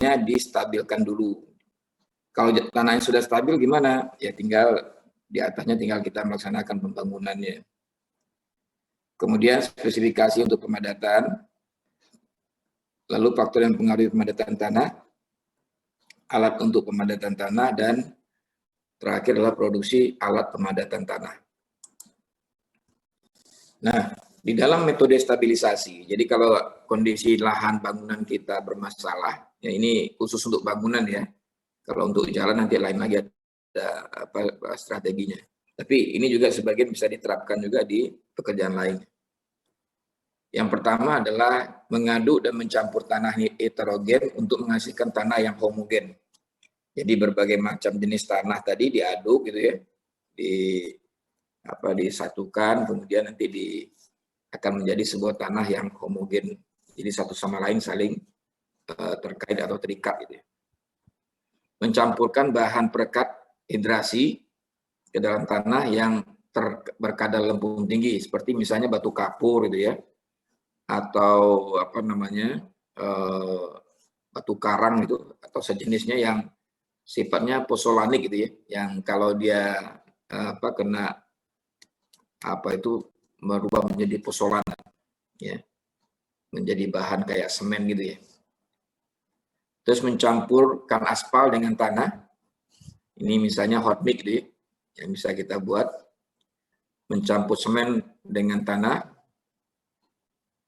tanahnya distabilkan dulu. Kalau tanahnya sudah stabil gimana? Ya tinggal di atasnya tinggal kita melaksanakan pembangunannya. Kemudian spesifikasi untuk pemadatan, lalu faktor yang mempengaruhi pemadatan tanah, alat untuk pemadatan tanah, dan terakhir adalah produksi alat pemadatan tanah. Nah, di dalam metode stabilisasi, jadi kalau kondisi lahan bangunan kita bermasalah, ya ini khusus untuk bangunan ya. Kalau untuk jalan nanti lain lagi ada strateginya. Tapi ini juga sebagian bisa diterapkan juga di pekerjaan lain. Yang pertama adalah mengaduk dan mencampur tanah heterogen untuk menghasilkan tanah yang homogen. Jadi berbagai macam jenis tanah tadi diaduk gitu ya, disatukan, kemudian nanti akan menjadi sebuah tanah yang homogen. Jadi satu sama lain saling terkait atau terikat gitu ya. Mencampurkan bahan perekat hidrasi ke dalam tanah yang berkadar lempung tinggi, seperti misalnya batu kapur gitu ya, atau batu karang gitu, atau sejenisnya yang sifatnya pozolanik gitu ya, yang kalau dia kena merubah menjadi pozolan ya, menjadi bahan kayak semen gitu ya. Terus mencampurkan aspal dengan tanah. Ini misalnya hot mix gitu ya, yang bisa kita buat. Mencampur semen dengan tanah,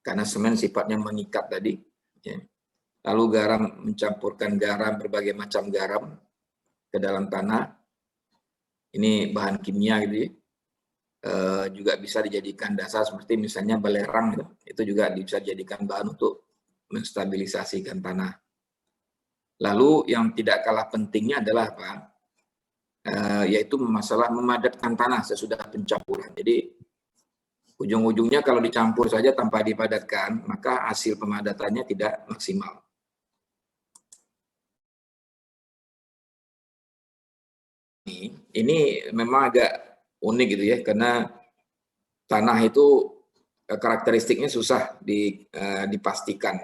karena semen sifatnya mengikat tadi. Ya. Lalu garam, mencampurkan garam, berbagai macam garam ke dalam tanah. Ini bahan kimia gitu ya. Juga bisa dijadikan dasar seperti misalnya belerang gitu. Itu juga bisa dijadikan bahan untuk menstabilisasikan tanah. Lalu yang tidak kalah pentingnya adalah apa? Yaitu masalah memadatkan tanah sesudah pencampuran. Jadi ujung-ujungnya kalau dicampur saja tanpa dipadatkan, maka hasil pemadatannya tidak maksimal. Ini memang agak unik gitu ya, karena tanah itu karakteristiknya susah dipastikan.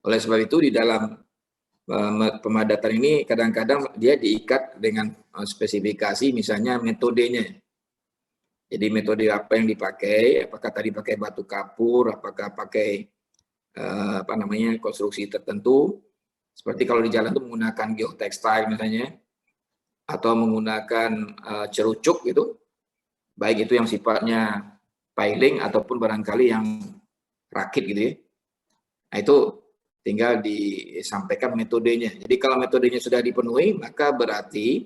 Oleh sebab itu di dalam pemadatan ini kadang-kadang dia diikat dengan spesifikasi misalnya metodenya. Jadi metode apa yang dipakai, apakah tadi pakai batu kapur, apakah pakai konstruksi tertentu, seperti kalau di jalan itu menggunakan geotextile misalnya, atau menggunakan cerucuk gitu, baik itu yang sifatnya piling ataupun barangkali yang rakit gitu ya. Nah itu tinggal disampaikan metodenya. Jadi kalau metodenya sudah dipenuhi, maka berarti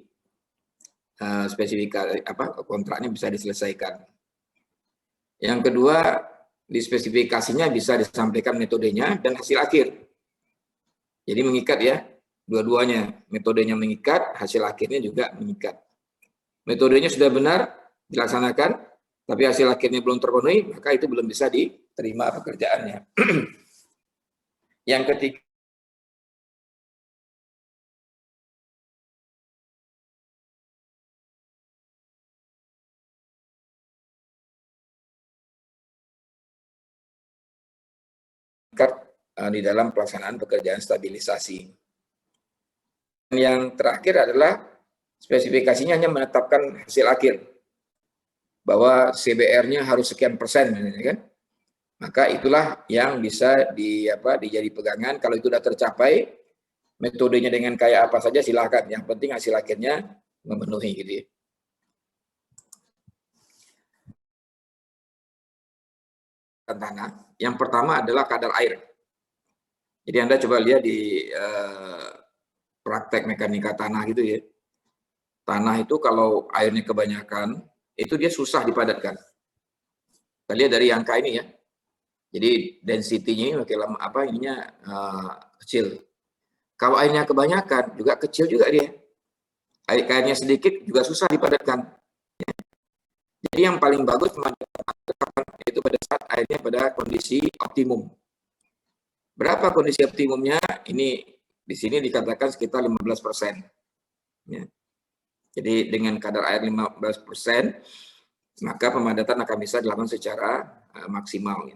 spesifikasi kontraknya bisa diselesaikan. Yang kedua, di spesifikasinya bisa disampaikan metodenya dan hasil akhir. Jadi mengikat ya, dua-duanya. Metodenya mengikat, hasil akhirnya juga mengikat. Metodenya sudah benar dilaksanakan, tapi hasil akhirnya belum terpenuhi, maka itu belum bisa diterima pekerjaannya. Yang ketiga, di dalam pelaksanaan pekerjaan stabilisasi. Yang terakhir adalah spesifikasinya hanya menetapkan hasil akhir, bahwa CBR-nya harus sekian persen, kan? Maka itulah yang bisa dijadi pegangan. Kalau itu sudah tercapai, metodenya dengan kayak apa saja silahkan. Yang penting hasil akhirnya memenuhi gitu ya. Tanah. Yang pertama adalah kadar air. Jadi Anda coba lihat di praktek mekanika tanah gitu ya. Tanah itu kalau airnya kebanyakan, itu dia susah dipadatkan. Kita lihat dari angka ini ya. Jadi density-nya kecil. Kalau airnya kebanyakan juga kecil juga dia. Airnya sedikit juga susah dipadatkan. Jadi yang paling bagus itu pada saat airnya pada kondisi optimum. Berapa kondisi optimumnya? Ini di sini dikatakan sekitar 15%. Ya. Jadi dengan kadar air 15%, maka pemadatan akan bisa dilakukan secara maksimal.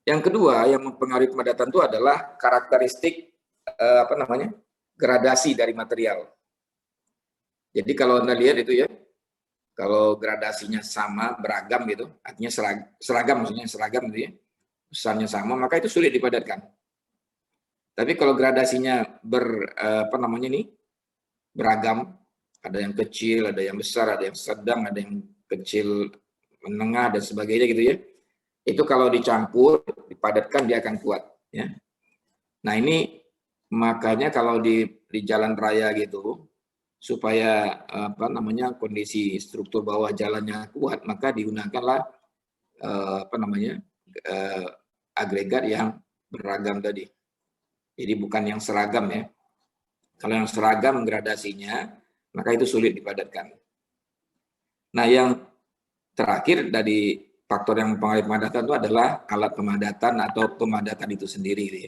Yang kedua yang mempengaruhi pemadatan itu adalah karakteristik gradasi dari material. Jadi kalau Anda lihat itu ya, kalau gradasinya sama, beragam gitu, artinya seragam maksudnya seragam gitu ya, besarnya sama, maka itu sulit dipadatkan. Tapi kalau gradasinya beragam, ada yang kecil, ada yang besar, ada yang sedang, ada yang kecil, menengah dan sebagainya gitu ya. Itu kalau dicampur, dipadatkan dia akan kuat ya. Nah, ini makanya kalau di jalan raya gitu supaya kondisi struktur bawah jalannya kuat, maka digunakanlah agregat yang beragam tadi. Jadi bukan yang seragam ya. Kalau yang seragam gradasinya, maka itu sulit dipadatkan. Nah, yang terakhir dari faktor yang mempengaruhi pemadatan itu adalah alat pemadatan atau pemadatan itu sendiri.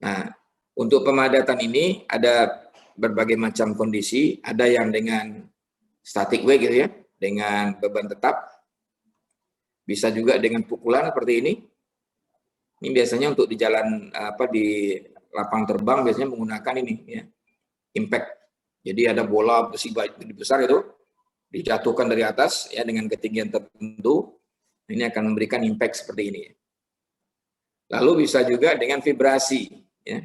Nah, untuk pemadatan ini ada berbagai macam kondisi, ada yang dengan static weight gitu ya, dengan beban tetap, bisa juga dengan pukulan seperti ini. Ini biasanya untuk di jalan di lapangan terbang biasanya menggunakan ini ya, impact. Jadi ada bola besi besar itu dijatuhkan dari atas ya dengan ketinggian tertentu, ini akan memberikan impact seperti ini. Lalu bisa juga dengan vibrasi ya.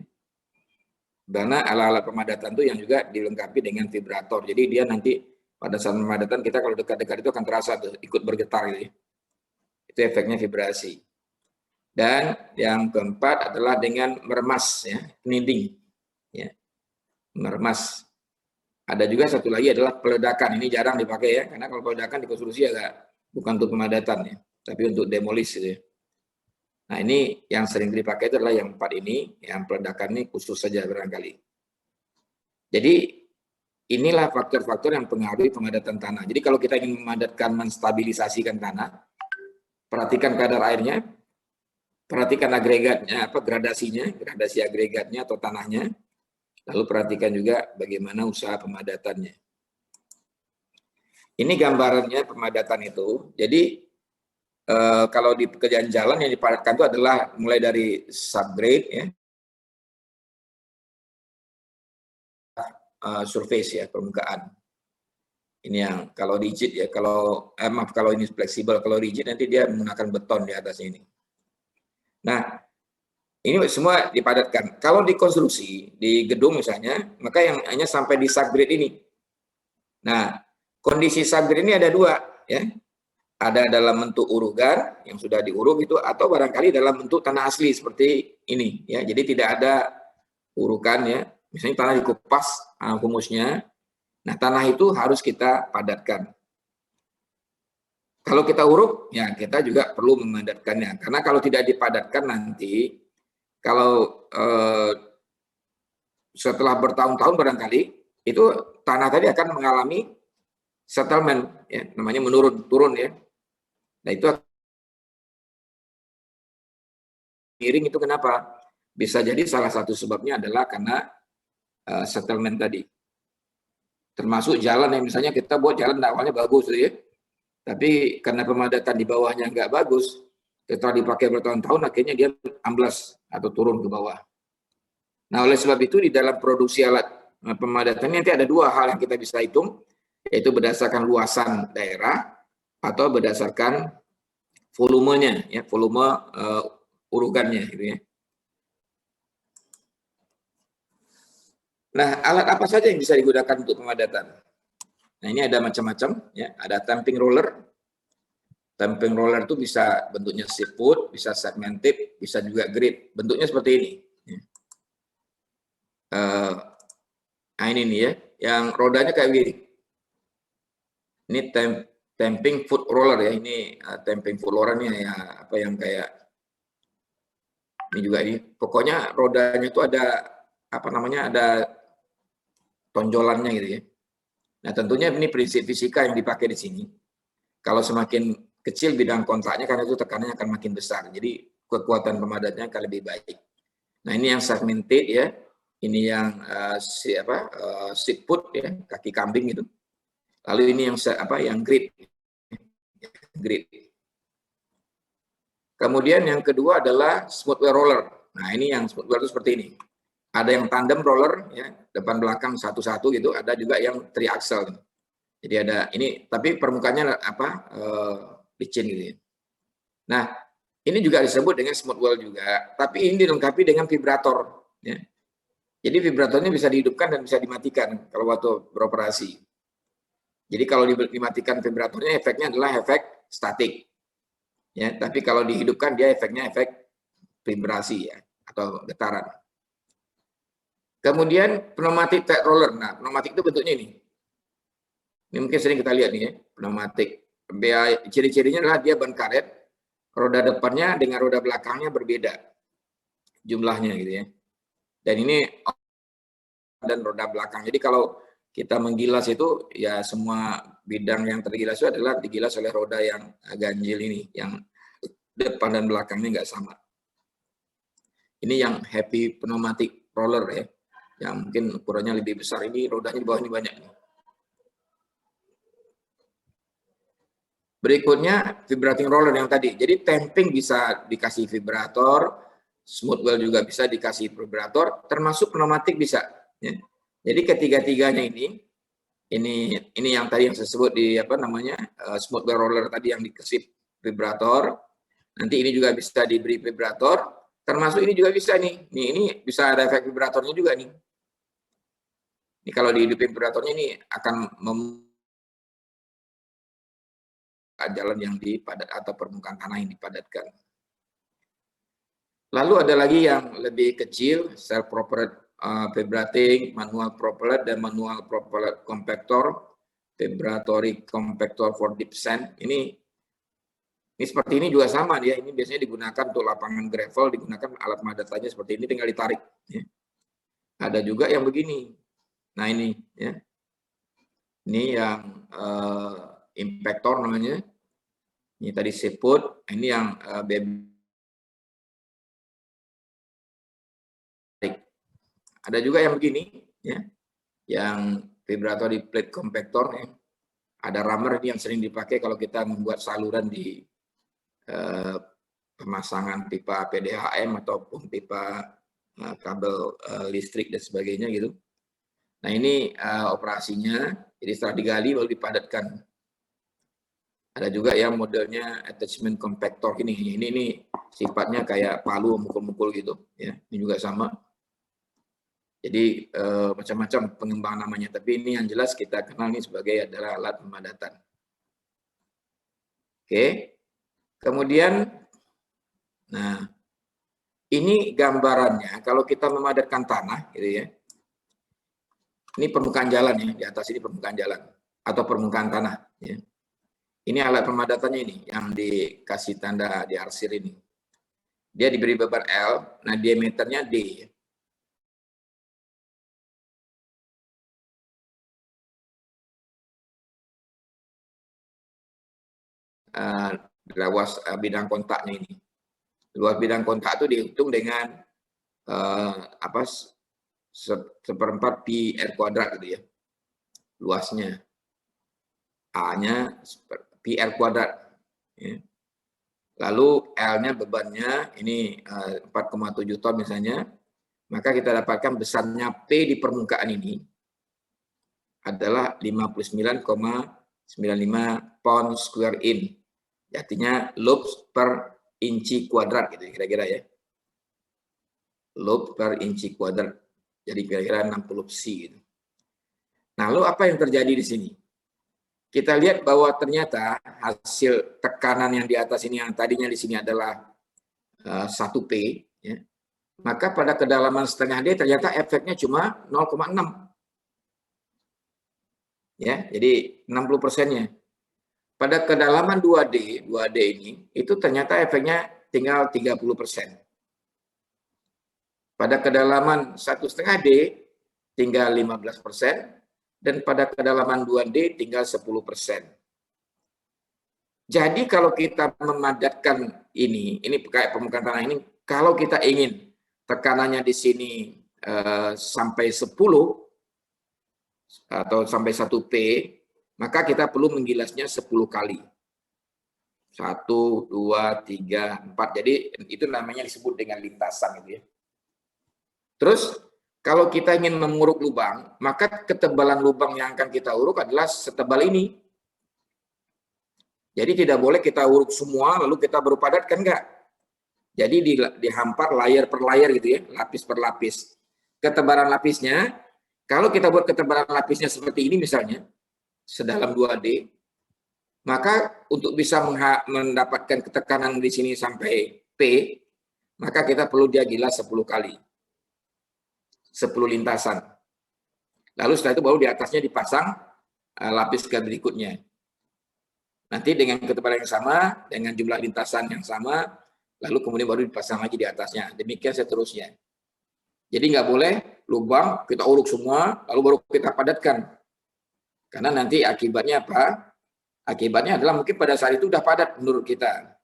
Karena alat-alat pemadatan itu yang juga dilengkapi dengan vibrator. Jadi dia nanti pada saat pemadatan kita kalau dekat-dekat itu akan terasa tuh, ikut bergetar gitu. Itu efeknya vibrasi. Dan yang keempat adalah dengan meremas ya, kneading ya. Meremas. Ada juga satu lagi adalah peledakan. Ini jarang dipakai ya, karena kalau peledakan dikonstruksi agak bukan untuk pemadatan ya, tapi untuk demolis gitu ya. Nah, ini yang sering dipakai itu adalah yang 4 ini, yang peledakan ini khusus saja barangkali. Jadi inilah faktor-faktor yang mempengaruhi pemadatan tanah. Jadi kalau kita ingin memadatkan, menstabilisasikan tanah, perhatikan kadar airnya, perhatikan agregatnya, gradasinya, gradasi agregatnya atau tanahnya, lalu perhatikan juga bagaimana usaha pemadatannya. Ini gambarannya pemadatan itu. Jadi kalau di pekerjaan jalan yang dipadatkan itu adalah mulai dari subgrade ya, surface ya, permukaan. Ini yang kalau rigid ya, kalau ini fleksibel, kalau rigid nanti dia menggunakan beton di atasnya ini. Nah, ini semua dipadatkan. Kalau di konstruksi, di gedung misalnya, maka yang hanya sampai di subgrade ini. Nah, kondisi subgrade ini ada dua ya. Ada dalam bentuk urugan yang sudah diuruk itu, atau barangkali dalam bentuk tanah asli seperti ini ya. Jadi tidak ada urukan ya. Misalnya tanah dikupas humusnya. Nah, tanah itu harus kita padatkan. Kalau kita uruk, ya kita juga perlu memadatkannya. Karena kalau tidak dipadatkan nanti, kalau setelah bertahun-tahun barangkali, itu tanah tadi akan mengalami settlement, ya, namanya turun ya. Nah, itu miring itu kenapa? Bisa jadi salah satu sebabnya adalah karena settlement tadi. Termasuk jalan yang misalnya kita buat jalan awalnya bagus ya, tapi karena pemadatan di bawahnya nggak bagus, setelah dipakai bertahun-tahun akhirnya dia amblas atau turun ke bawah. Nah, oleh sebab itu di dalam produksi alat pemadatan nanti ada dua hal yang kita bisa hitung, yaitu berdasarkan luasan daerah atau berdasarkan volumenya, ya, volume urugannya, gitu ya. Nah, alat apa saja yang bisa digunakan untuk pemadatan? Nah, ini ada macam-macam, ya. Ada tamping roller. Tamping roller itu bisa bentuknya sheet put, bisa segmented, bisa juga grid. Bentuknya seperti ini. Nah, ini nih ya, yang rodanya kayak gini. Ini tamping foot roller ya, ini tamping foot roller nih ya, apa yang kayak ini juga ini. Pokoknya rodanya itu ada ada tonjolannya gitu ya. Nah, tentunya ini prinsip fisika yang dipakai di sini. Kalau semakin kecil bidang kontaknya, karena itu tekanannya akan makin besar. Jadi kekuatan pemadatnya akan lebih baik. Nah, ini yang segmented ya. Ini yang sheet put ya, kaki kambing itu. Lalu ini yang grid. Grid. Kemudian yang kedua adalah smooth wear roller. Nah, ini yang smooth wear itu seperti ini. Ada yang tandem roller, ya, depan belakang satu-satu gitu. Ada juga yang triaxle. Jadi ada ini, tapi permukaannya licin gitu ya. Nah, ini juga disebut dengan smooth wheel juga, tapi ini dilengkapi dengan vibrator. Ya. Jadi vibratornya bisa dihidupkan dan bisa dimatikan kalau waktu beroperasi. Jadi kalau dimatikan vibratornya, efeknya adalah efek statik. Ya, tapi kalau dihidupkan dia efeknya efek vibrasi ya, atau getaran. Kemudian pneumatic tire roller. Nah, pneumatik itu bentuknya ini. Ini mungkin sering kita lihat nih ya, pneumatik. Ciri-cirinya adalah dia ban karet, roda depannya dengan roda belakangnya berbeda jumlahnya gitu ya. Dan ini dan roda belakang. Jadi kalau kita menggilas itu ya semua bidang yang tergilas itu adalah digilas oleh roda yang ganjil ini, yang depan dan belakangnya nggak sama. Ini yang happy pneumatic roller ya, yang mungkin ukurannya lebih besar. Ini rodanya di bawah ini banyak. Berikutnya vibrating roller yang tadi. Jadi tamping bisa dikasih vibrator, smooth wheel juga bisa dikasih vibrator, termasuk pneumatik bisa. Ya. Jadi ketiga-tiganya ini yang tadi yang saya sebut di smooth wheel roller tadi yang dikasih vibrator. Nanti ini juga bisa diberi vibrator, termasuk ini juga bisa nih. Ini bisa ada efek vibratornya juga nih. Ini kalau dihidupin vibratornya ini akan jalan yang dipadat atau permukaan tanah yang dipadatkan. Lalu ada lagi yang lebih kecil, self-propelled vibrating, manual propellant dan manual propellant compactor, vibratory compactor for deep sand. Ini seperti ini juga sama dia. Ini biasanya digunakan untuk lapangan gravel, digunakan alat madatannya seperti ini, tinggal ditarik. Ya. Ada juga yang begini. Nah ini, ya. Ini yang impactor namanya. Ini tadi siput, ini yang ada juga yang begini, ya, yang vibratory plate compactor, ya. Ada rammer ini yang sering dipakai kalau kita membuat saluran di pemasangan pipa PDHM ataupun pipa kabel listrik dan sebagainya gitu. Nah ini operasinya, jadi setelah digali lalu dipadatkan. Ada juga yang modelnya attachment compactor ini sifatnya kayak palu mukul-mukul gitu, ya. Ini juga sama. Jadi macam-macam pengembangan namanya, tapi ini yang jelas kita kenal ini sebagai adalah alat pemadatan. Oke. Kemudian, nah ini gambarannya kalau kita memadatkan tanah, gitu ya. Ini permukaan jalan ya, di atas ini permukaan jalan atau permukaan tanah. Ya. Ini alat pemadatannya ini yang dikasih tanda di arsir ini. Dia diberi beban L, nah diameternya D. Luas bidang kontaknya ini. Luas bidang kontak itu dihitung dengan seperempat pi r kuadrat gitu ya. Luasnya. A-nya pi r kuadrat. Ya. Lalu L-nya bebannya ini 4,7 ton misalnya, maka kita dapatkan besarnya P di permukaan ini adalah 59,95 pound square in. Artinya loops per inci kuadrat gitu kira-kira ya. Loop per inci kuadrat. Jadi kira-kira 60 psi gitu. Nah, lalu apa yang terjadi di sini? Kita lihat bahwa ternyata hasil tekanan yang di atas ini yang tadinya di sini adalah 1P, ya, maka pada kedalaman setengah D ternyata efeknya cuma 0,6. Ya, jadi 60%-nya. Pada kedalaman 2D ini itu ternyata efeknya tinggal 30%. Pada kedalaman 1,5 D tinggal 15%. Dan pada kedalaman 2D tinggal 10%. Jadi kalau kita memadatkan ini kayak permukaan tanah ini, kalau kita ingin tekanannya di sini sampai 10 atau sampai 1P, maka kita perlu menggilasnya 10 kali. 1, 2, 3, 4. Jadi itu namanya disebut dengan lintasan gitu ya. Terus Kalau kita ingin menguruk lubang, maka ketebalan lubang yang akan kita uruk adalah setebal ini. Jadi tidak boleh kita uruk semua lalu kita baru padatkan, enggak. Jadi dihampar layer per layer gitu ya, lapis per lapis. Ketebalan lapisnya, kalau kita buat ketebalan lapisnya seperti ini misalnya, sedalam 2D, maka untuk bisa mendapatkan ketekanan di sini sampai P, maka kita perlu dia gilas 10 kali. 10 lintasan. Lalu setelah itu baru di atasnya dipasang lapis ke berikutnya. Nanti dengan ketebalan yang sama, dengan jumlah lintasan yang sama, lalu kemudian baru dipasang lagi di atasnya. Demikian seterusnya. Jadi nggak boleh lubang kita uruk semua, lalu baru kita padatkan. Karena nanti akibatnya apa? Akibatnya adalah mungkin pada saat itu sudah padat menurut kita.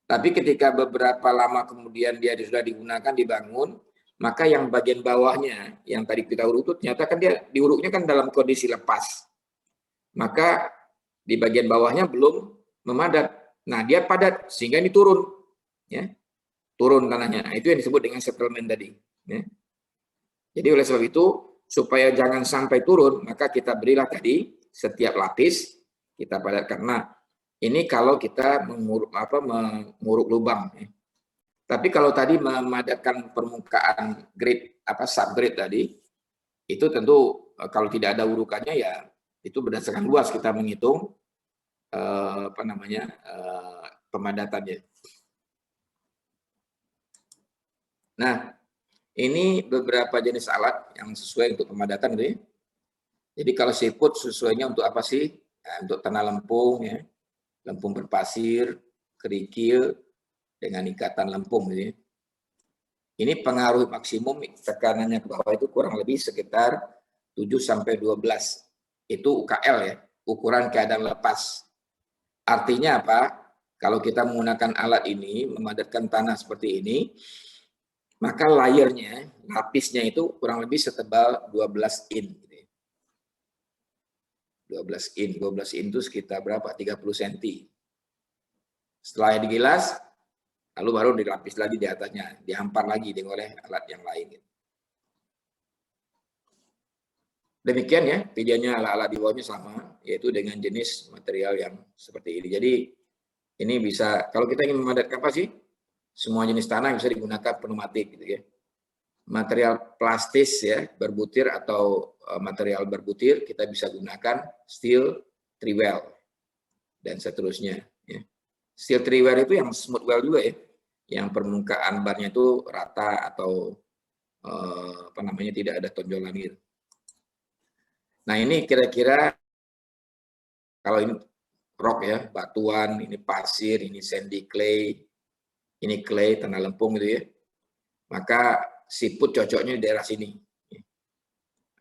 Tapi ketika beberapa lama kemudian dia sudah digunakan, dibangun, maka yang bagian bawahnya, yang tadi kita urut, ternyata kan dia diuruknya kan dalam kondisi lepas. Maka di bagian bawahnya belum memadat. Nah, dia padat sehingga ini turun. Ya. Turun tanahnya. Nah, itu yang disebut dengan settlement tadi. Ya. Jadi oleh sebab itu, supaya jangan sampai turun, maka kita berilah tadi setiap lapis kita padatkan. Nah, ini kalau kita menguruk lubang. Ya. Tapi kalau tadi memadatkan permukaan grade subgrade tadi, itu tentu kalau tidak ada urukannya ya itu berdasarkan luas kita menghitung pemadatannya. Nah, ini beberapa jenis alat yang sesuai untuk pemadatan gitu ya. Jadi kalau siput sesuainya untuk apa sih? Nah, untuk tanah lempung ya, lempung berpasir, kerikil dengan ikatan lempung gitu ya. Ini pengaruh maksimum tekanannya ke bawah itu kurang lebih sekitar 7 sampai 12. Itu UKL ya, ukuran keadaan lepas. Artinya apa? Kalau kita menggunakan alat ini, memadatkan tanah seperti ini, maka layernya, lapisnya itu kurang lebih setebal 12 in. 12 in itu sekitar berapa? 30 cm. Setelah digilas, lalu baru dilapis lagi di atasnya, dihampar lagi oleh alat yang lain. Demikian ya, videonya alat-alat di bawahnya sama, yaitu dengan jenis material yang seperti ini. Jadi ini bisa, kalau kita ingin memadatkan apa sih? Semua jenis tanah bisa digunakan pneumatik gitu ya. Material plastis ya, berbutir atau material berbutir kita bisa gunakan steel three well dan seterusnya ya. Steel three well itu yang smooth well juga ya, yang permukaan barnya itu rata atau tidak ada tonjolan gitu. Nah, ini kira-kira kalau ini rock ya, batuan, ini pasir, ini sandy clay, ini clay, tanah lempung gitu ya. Maka siput cocoknya di daerah sini.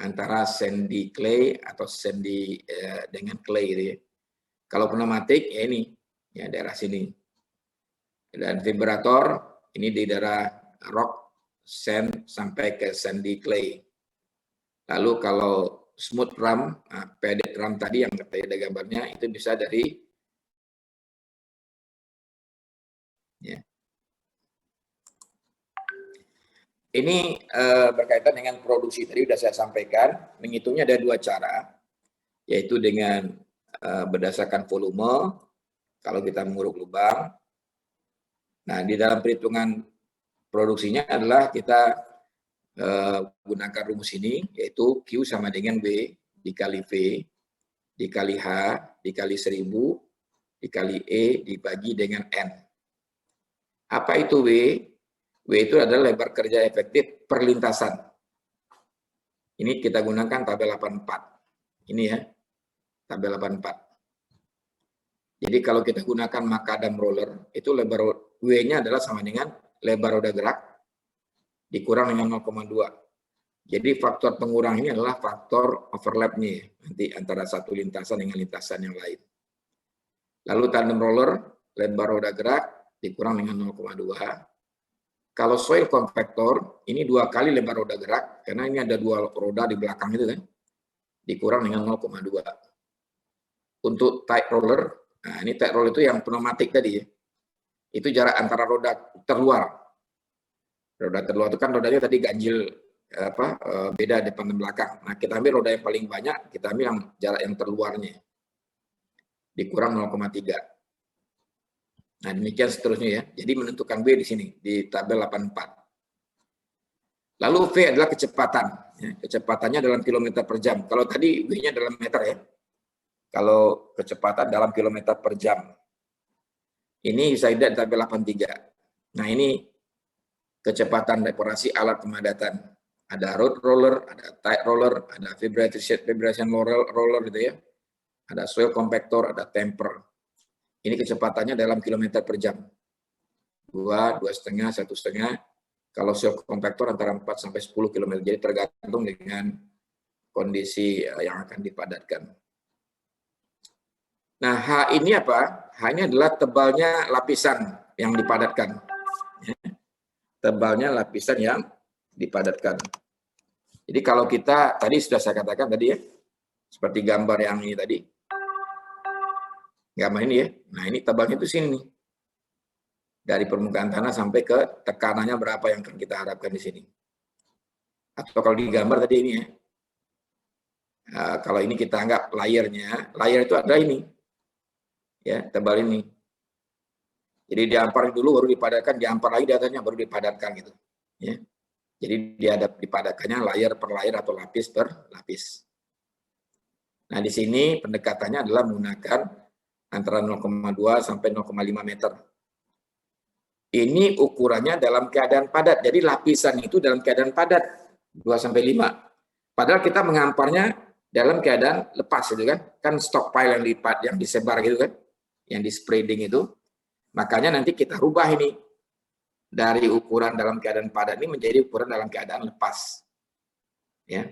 Antara sandy clay atau sandy dengan clay gitu ya. Kalau pneumatik ya ini, ya daerah sini. Dan vibrator ini di daerah rock, sand sampai ke sandy clay. Lalu kalau smooth ram, padded ram tadi yang ada gambarnya itu bisa dari ya. Ini berkaitan dengan produksi tadi sudah saya sampaikan, menghitungnya ada 2 cara, yaitu dengan berdasarkan volume, kalau kita menguruk lubang. Nah, di dalam perhitungan produksinya adalah kita gunakan rumus ini, yaitu Q sama dengan W dikali V, dikali H, dikali 1000, dikali E, dibagi dengan N. Apa itu W? W itu adalah lebar kerja efektif per lintasan. Ini kita gunakan tabel 84. Ini ya, tabel 84. Jadi kalau kita gunakan makadam roller, itu lebar W-nya adalah sama dengan lebar roda gerak dikurang dengan 0,2. Jadi faktor pengurang ini adalah faktor overlap-nya nanti antara satu lintasan dengan lintasan yang lain. Lalu tandem roller, lebar roda gerak dikurang dengan 0,2. Kalau soil compactor, ini 2 kali lebar roda gerak, karena ini ada 2 roda di belakang itu kan, dikurang dengan 0,2. Untuk tight roller, nah ini tight roller itu yang pneumatik tadi ya, itu jarak antara roda terluar. Roda terluar itu kan rodanya tadi ganjil beda depan dan belakang. Nah, kita ambil roda yang paling banyak, kita ambil yang jarak yang terluarnya. Dikurang 0,3. Nah, demikian seterusnya ya. Jadi menentukan B di sini, di tabel 84. Lalu V adalah kecepatan. Ya, kecepatannya dalam kilometer per jam. Kalau tadi V-nya dalam meter ya. Kalau kecepatan dalam kilometer per jam. Ini bisa dilihat di tabel 83. Nah, ini kecepatan operasi alat pemadatan. Ada road roller, ada tight roller, ada vibration roller gitu ya. Ada soil compactor, ada temper. Ini kecepatannya dalam kilometer per jam. 2, 2,5, 1,5. Kalau soil compactor antara 4 sampai 10 km. Jadi tergantung dengan kondisi yang akan dipadatkan. Nah, H ini apa? H ini adalah tebalnya lapisan yang dipadatkan. Tebalnya lapisan yang dipadatkan. Jadi kalau kita, tadi sudah saya katakan tadi ya, seperti gambar yang ini tadi. Gambar ini ya. Nah, ini tebalnya itu sini nih. Dari permukaan tanah sampai ke tekanannya berapa yang akan kita harapkan di sini. Atau kalau digambar tadi ini ya. Kalau ini kita anggap layernya, layer itu ada ini. Ya, tebal ini. Jadi diampar dulu baru dipadatkan, diampar lagi di atasnya baru dipadatkan gitu. Ya. Jadi dipadatkannya layer per layer atau lapis per lapis. Nah, di sini pendekatannya adalah menggunakan antara 0,2 sampai 0,5 meter. Ini ukurannya dalam keadaan padat. Jadi lapisan itu dalam keadaan padat 2 sampai 5. Padahal kita mengamparnya dalam keadaan lepas gitu kan. Kan stockpile yang disebar gitu kan. Yang di spreading itu. Makanya nanti kita rubah ini dari ukuran dalam keadaan padat ini menjadi ukuran dalam keadaan lepas. Ya.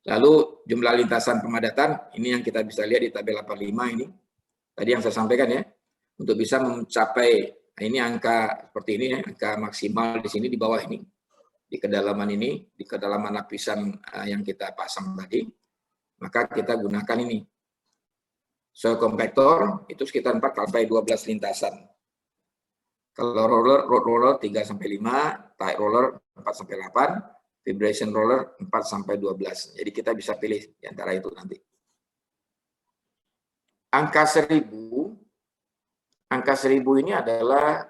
Lalu jumlah lintasan pemadatan ini yang kita bisa lihat di tabel 85 ini. Tadi yang saya sampaikan ya. Untuk bisa mencapai ini angka seperti ini ya, angka maksimal di sini di bawah ini. Di kedalaman ini, di kedalaman lapisan yang kita pasang tadi, maka kita gunakan ini. Soil compactor itu sekitar 4 sampai 12 lintasan. Kalau road roller 3 sampai 5, tight roller 4 sampai 8, vibration roller 4 sampai 12. Jadi kita bisa pilih di antara itu nanti. Angka 1000 ini adalah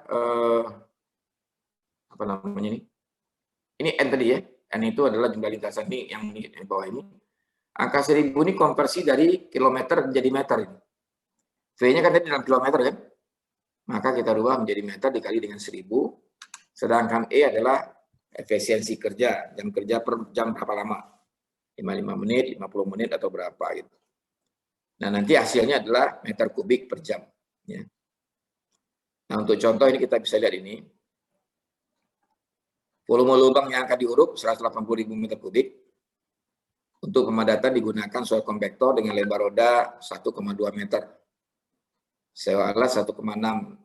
apa namanya ini? Ini N tadi ya. N itu adalah jumlah lintasan ini yang di bawah ini. Angka 1000 ini konversi dari kilometer menjadi meter. V-nya kan tadi dalam kilometer kan? Maka kita rubah menjadi meter dikali dengan 1000. Sedangkan E adalah efisiensi kerja. Jam kerja per jam berapa lama? 55 menit, 50 menit atau berapa gitu. Nah, nanti hasilnya adalah meter kubik per jam. Ya. Nah, untuk contoh ini kita bisa lihat ini. Volume lubang yang akan diuruk 180.000 meter kubik. Untuk pemadatan digunakan soil compactor dengan lebar roda 1,2 meter. Sewa alat 1,6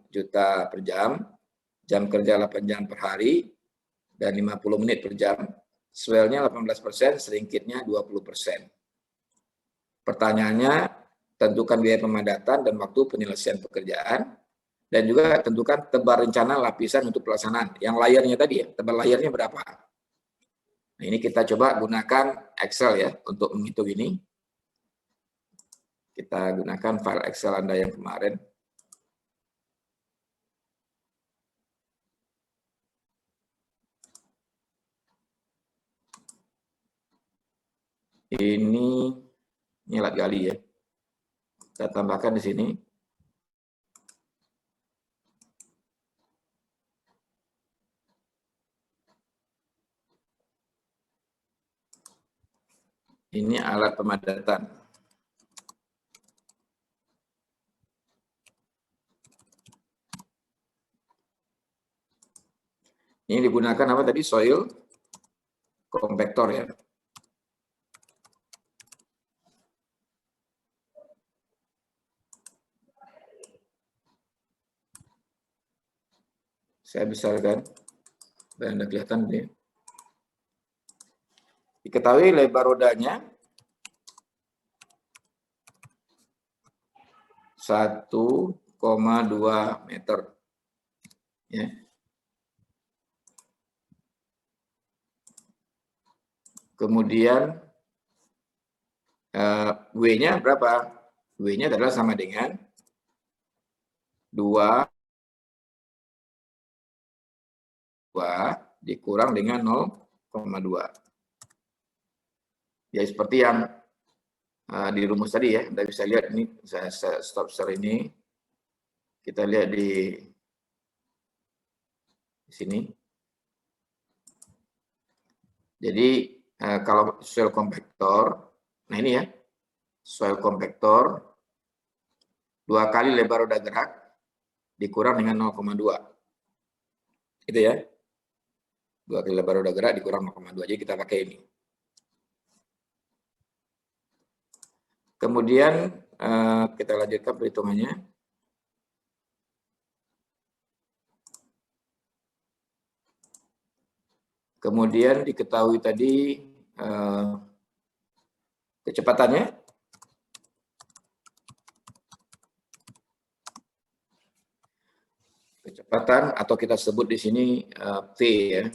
juta per jam. Jam kerja 8 jam per hari. Dan 50 menit per jam. Swellnya 18%, seringkitnya 20%. Pertanyaannya, tentukan biaya pemadatan dan waktu penyelesaian pekerjaan. Dan juga tentukan tebal rencana lapisan untuk pelaksanaan. Yang layarnya tadi ya, tebal layarnya berapa? Nah, ini kita coba gunakan Excel ya untuk menghitung ini. Kita gunakan file Excel Anda yang kemarin. Ini alat gali ya. Kita tambahkan di sini. Ini alat pemadatan. Ini digunakan apa tadi? Soil compactor ya. Saya besarkan. Dan Anda kelihatan ini. Diketahui lebar rodanya 1,2 meter. Ya. Kemudian W-nya berapa? W-nya adalah sama dengan 2 dikurang dengan 0,2. Ya seperti yang di rumus tadi ya, Anda bisa lihat ini, saya stop share ini. Kita lihat di sini. Jadi kalau soil compactor, nah ini ya, soil compactor 2 kali lebar roda gerak dikurang dengan 0,2. Itu ya. 2 kali lebar roda gerak dikurang 0,2. Jadi kita pakai ini. Kemudian kita lanjutkan perhitungannya. Kemudian diketahui tadi kecepatannya. Kecepatan atau kita sebut di sini T ya.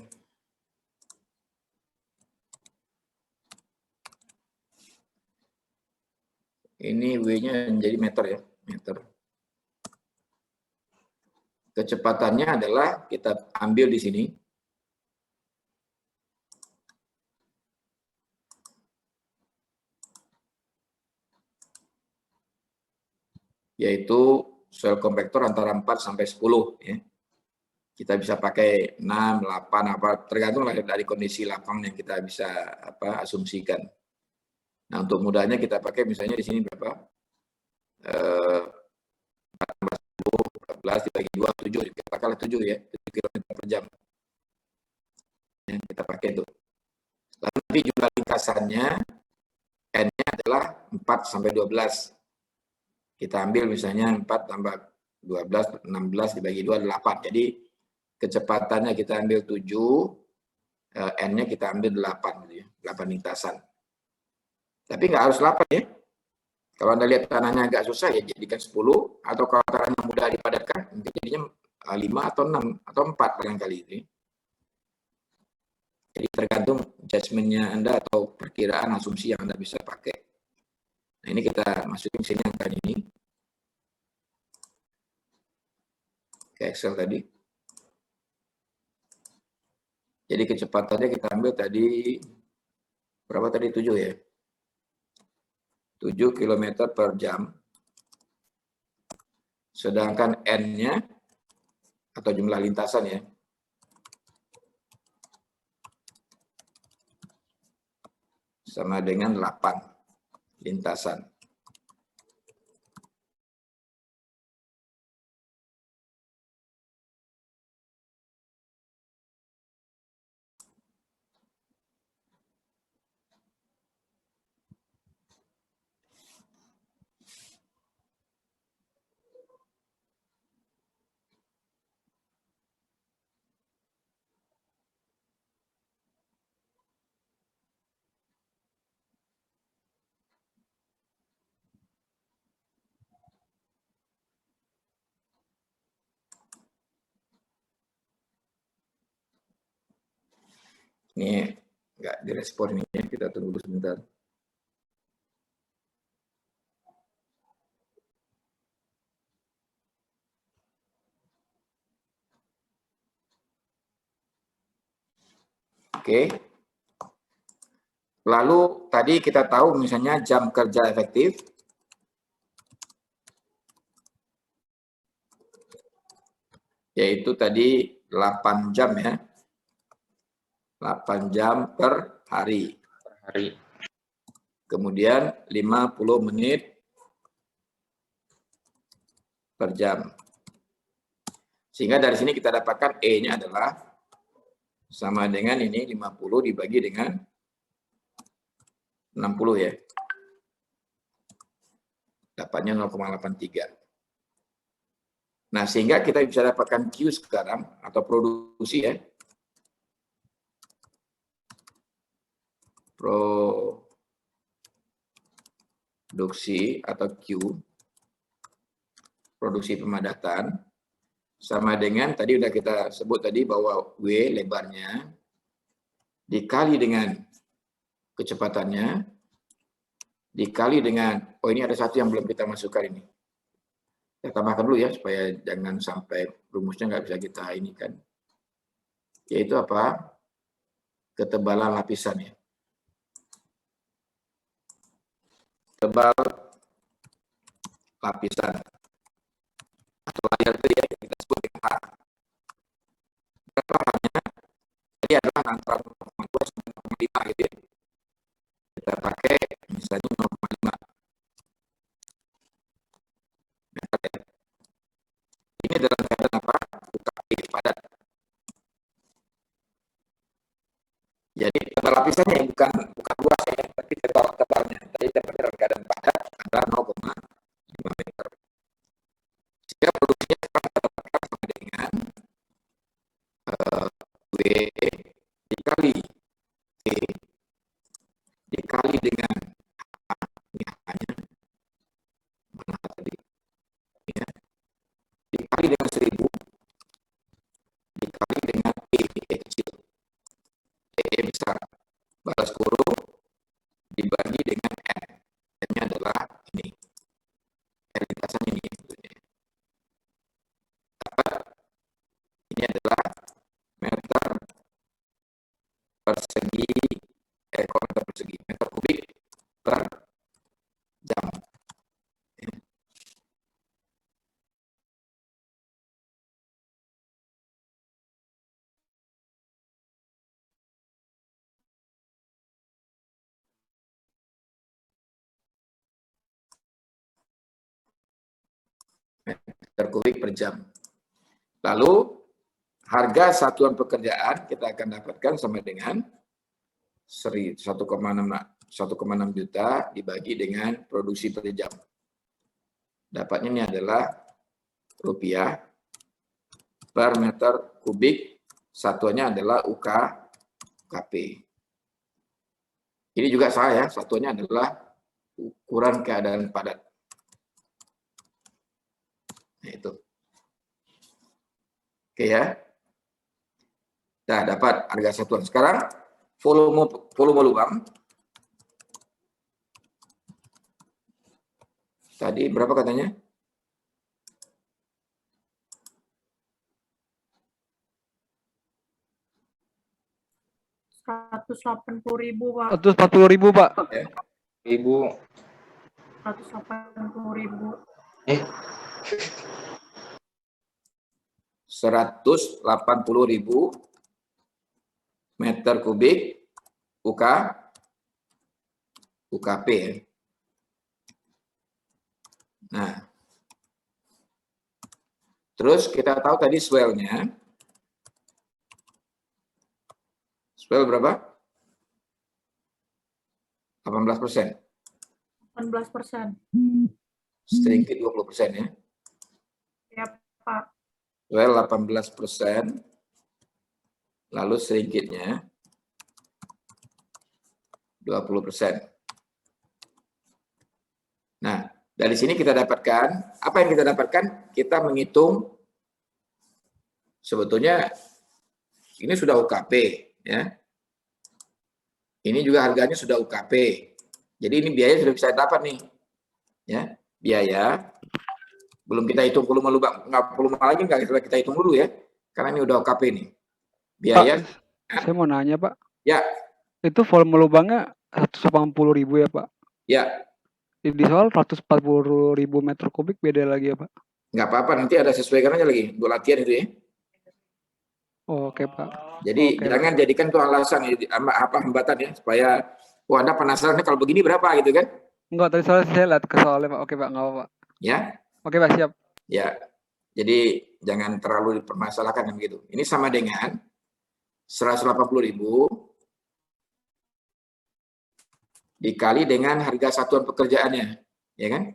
Ini W-nya menjadi meter ya, meter. Kecepatannya adalah kita ambil di sini. Yaitu soil compactor antara 4 sampai 10 ya. Kita bisa pakai 6, 8 apa tergantung dari kondisi lapang yang kita bisa asumsikan. Nah, untuk mudahnya kita pakai misalnya di sini berapa? 14 dibagi 2 7, kita pakai 7 ya, 7 km per jam. Yang kita pakai itu. Lalu nanti jumlah lingkasannya N-nya adalah 4 sampai 12. Kita ambil misalnya 4 tambah 12, 16 dibagi 2, 8. Jadi kecepatannya kita ambil 7, N-nya kita ambil 8. Gitu ya, 8 lintasan. Tapi nggak harus 8 ya. Kalau Anda lihat tanahnya agak susah ya jadikan 10, atau kalau tanahnya mudah dipadatkan, mungkin jadinya 5 atau 6 atau 4 barangkali itu. Jadi tergantung judgement-nya Anda atau perkiraan asumsi yang Anda bisa pakai. Nah, ini kita masukin sini angka ini. Ke Excel tadi. Jadi kecepatannya kita ambil tadi, berapa tadi? 7 ya? 7 km per jam. Sedangkan N-nya, atau jumlah lintasan ya, sama dengan 8 lintasan. Ini nggak direspon ini, kita tunggu sebentar. Oke. Lalu tadi kita tahu misalnya jam kerja efektif. Yaitu tadi 8 jam ya. 8 jam per hari. Kemudian 50 menit per jam. Sehingga dari sini kita dapatkan E-nya adalah sama dengan ini 50 dibagi dengan 60 ya. Dapatnya 0,83. Nah, sehingga kita bisa dapatkan Q sekarang atau produksi ya. Produksi atau Q, produksi pemadatan, sama dengan tadi udah kita sebut tadi bahwa W lebarnya dikali dengan kecepatannya dikali dengan, oh ini ada satu yang belum kita masukkan ini. Kita tambahkan dulu ya, supaya jangan sampai rumusnya nggak bisa kita ini kan. Yaitu apa? Ketebalan lapisan ya. Tebal lapisan atau layer itu ya, yang kita sebut dengan H. Berapa H-nya? Jadi adalah antara 0,2 sampai 0,5 gitu ya. Kita pakai misalnya 0,5 meter ya. Ini dalam keadaan apa? UKP padat. Jadi tebal lapisannya bukan luas ya, tapi tebalnya. Tadi dapat dalam keadaan padat adalah 0,5 meter. Sehingga produksinya sekarang dapatkan sama dengan W dikali T dikali dengan H, ini H-nya mana tadi ya, dikali dengan 1000 dikali dengan E kecil, E besar, balas kurung dibagi dengan N. N-nya adalah ini, N lintasan ini. Dapat ini adalah meter persegi, meter persegi, meter kubik per jam. Meter kubik per jam. Lalu harga satuan pekerjaan kita akan dapatkan sama dengan 1,6 juta dibagi dengan produksi per jam. Dapatnya ini adalah rupiah per meter kubik, satuannya adalah UKP. Ini juga salah ya, satuannya adalah ukuran keadaan padat. Nah, itu. Oke ya. Nah, dapat harga satuan. Sekarang volume lubang. Tadi berapa katanya? 180.000, Pak. 140.000, Pak. Ya. 180.000. 180.000 meter kubik UKP. Nah, terus kita tahu tadi swell-nya. Swell berapa? 18%. 18%. Sedikit 20% ya. Ya, Pak. Swell 18%. Lalu sedikitnya 20%. Nah, dari sini kita dapatkan, apa yang kita dapatkan? Kita menghitung sebetulnya ini sudah UKP ya. Ini juga harganya sudah UKP. Jadi ini biaya sudah bisa dapat nih. Ya, biaya belum kita hitung volume lubang, volume lagi nggak kita hitung dulu ya. Karena ini udah UKP nih. Biaya Pak, saya mau nanya, Pak. Ya. Itu volume lubangnya 180.000 ya, Pak? Ya. Di soal 140.000 meter kubik beda lagi ya, Pak? Nggak apa-apa, nanti ada sesuaikan aja lagi. Buat latihan itu ya. Oh, oke, Pak. Jadi jangan jadikan itu alasan apa hambatan ya, supaya Anda penasaran kalau begini berapa gitu kan? Enggak, tadi saya lihat ke soalnya, Pak. Oke, Pak, nggak apa-apa. Ya. Oke, Pak, siap. Ya. Jadi jangan terlalu dipermasalahkan begitu. Ini sama dengan 180.000 dikali dengan harga satuan pekerjaannya, ya kan?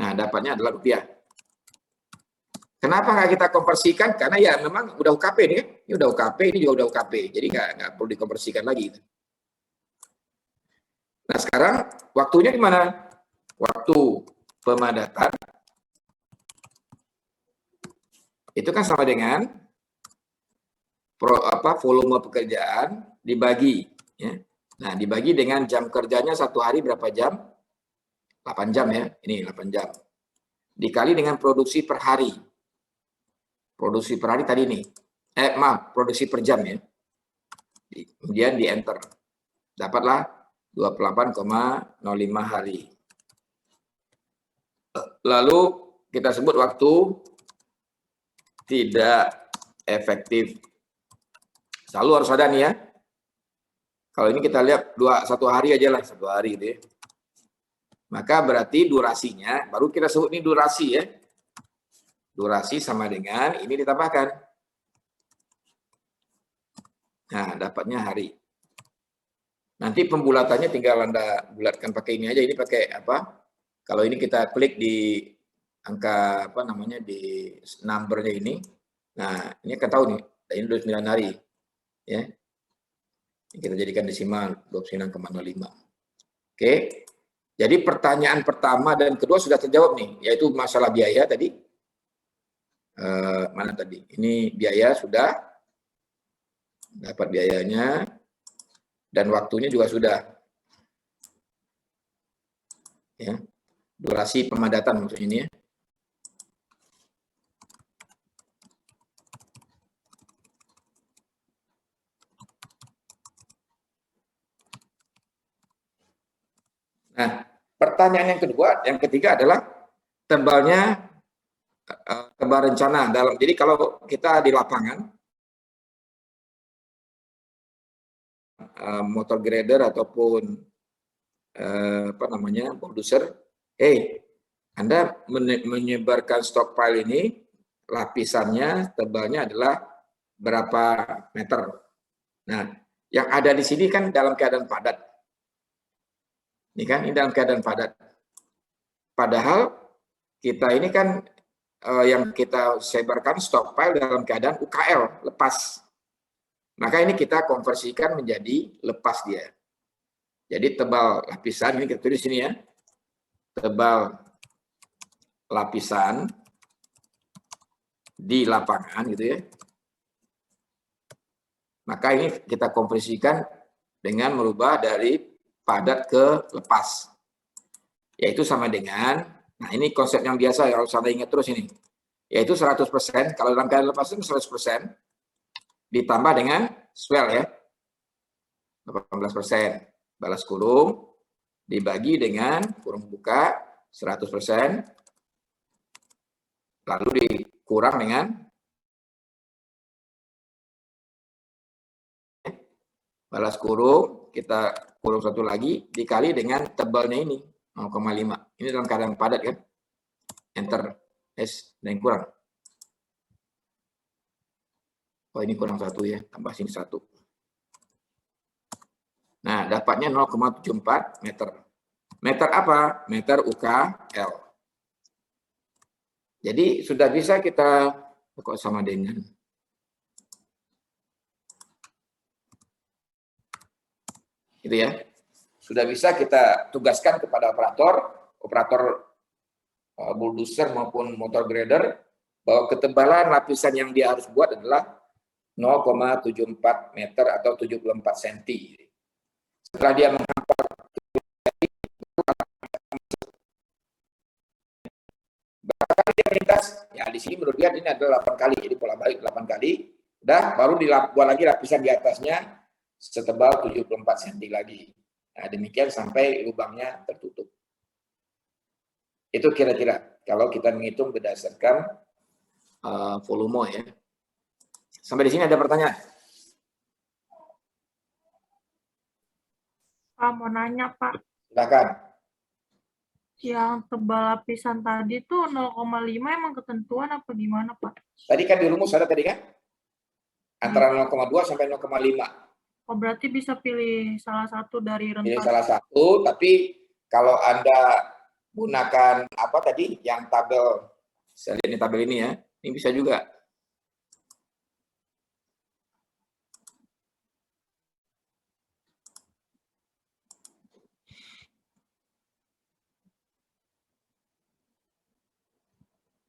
Nah, dapatnya adalah rupiah. Kenapa nggak kita konversikan? Karena ya memang udah UKP nih, ini udah UKP, ini juga udah UKP, jadi nggak perlu dikonversikan lagi. Nah sekarang waktunya di mana? Waktu pemadatan itu kan sama dengan volume pekerjaan dibagi ya, Nah, dibagi dengan jam kerjanya satu hari berapa jam? 8 jam ya, ini 8 jam. Dikali dengan produksi per hari. Produksi per hari tadi nih. Produksi per jam ya. Kemudian di enter. Dapatlah 28,05 hari. Lalu kita sebut waktu tidak efektif. Selalu harus ada nih ya. Kalau ini kita lihat satu hari aja lah, satu hari gitu ya. Maka berarti durasinya, baru kita sebut ini durasi ya. Durasi sama dengan ini ditambahkan. Nah, dapatnya hari. Nanti pembulatannya tinggal Anda bulatkan pakai ini aja. Ini pakai apa? Kalau ini kita klik di angka apa namanya di numbernya ini. Nah, ini akan tahu nih, ini 29 hari. Ya. Kita jadikan desimal 29,05. Oke. Jadi pertanyaan pertama dan kedua sudah terjawab nih, yaitu masalah biaya tadi. Mana tadi? Ini biaya sudah, dapat biayanya, dan waktunya juga sudah. Ya. Durasi pemadatan maksudnya ini ya. Nah, pertanyaan yang ketiga adalah tebalnya, tebal rencana dalam. Jadi kalau kita di lapangan, motor grader ataupun apa namanya bulldozer, Anda menyebarkan stockpile ini, lapisannya tebalnya adalah berapa meter. Nah, yang ada di sini kan dalam keadaan padat. Ini kan ini dalam keadaan padat. Padahal kita ini kan yang kita sebarkan stockpile dalam keadaan UKL, lepas. Maka ini kita konversikan menjadi lepas dia. Jadi tebal lapisan, ini kita tulis sini ya. Tebal lapisan di lapangan gitu ya. Maka ini kita konversikan dengan merubah dari padat ke lepas. Yaitu sama dengan, nah ini konsep yang biasa ya, harus Anda ingat terus ini. Yaitu 100%, kalau dalam keadaan lepas itu 100%, ditambah dengan swell ya, 18%. Balas kurung, dibagi dengan kurung buka, 100%, lalu dikurang dengan balas kurung, kita kurung satu lagi, dikali dengan tebalnya ini, 0,5. Ini dalam keadaan padat kan. Enter. S, dan kurang. Oh, ini kurang satu ya, tambah sini satu. Nah, dapatnya 0,74 meter. Meter apa? Meter UKL. Jadi sudah bisa kita, kok sama dengan. Gitu ya. Sudah bisa kita tugaskan kepada operator bulldozer maupun motor grader, bahwa ketebalan lapisan yang dia harus buat adalah 0,74 meter atau 74 cm. Setelah dia menghafal berapa kali dia melintas, ya di sini menurut dia ini adalah 8 kali, jadi pola balik 8 kali, udah baru dibuat lagi lapisan di atasnya setebal 74 cm lagi. Nah, demikian sampai lubangnya tertutup. Itu kira-kira kalau kita menghitung berdasarkan volume ya. Sampai di sini ada pertanyaan? Pak, mau nanya, Pak. Silakan. Yang tebal lapisan tadi tuh 0,5 emang ketentuan apa gimana, Pak? Tadi kan di rumus ada tadi kan? Antara 0,2 sampai 0,5. Oh, berarti bisa pilih salah satu dari Pilih rentang. salah satu, tapi kalau Anda gunakan apa tadi yang tabel, saya lihat ini tabel ini ya, ini bisa juga.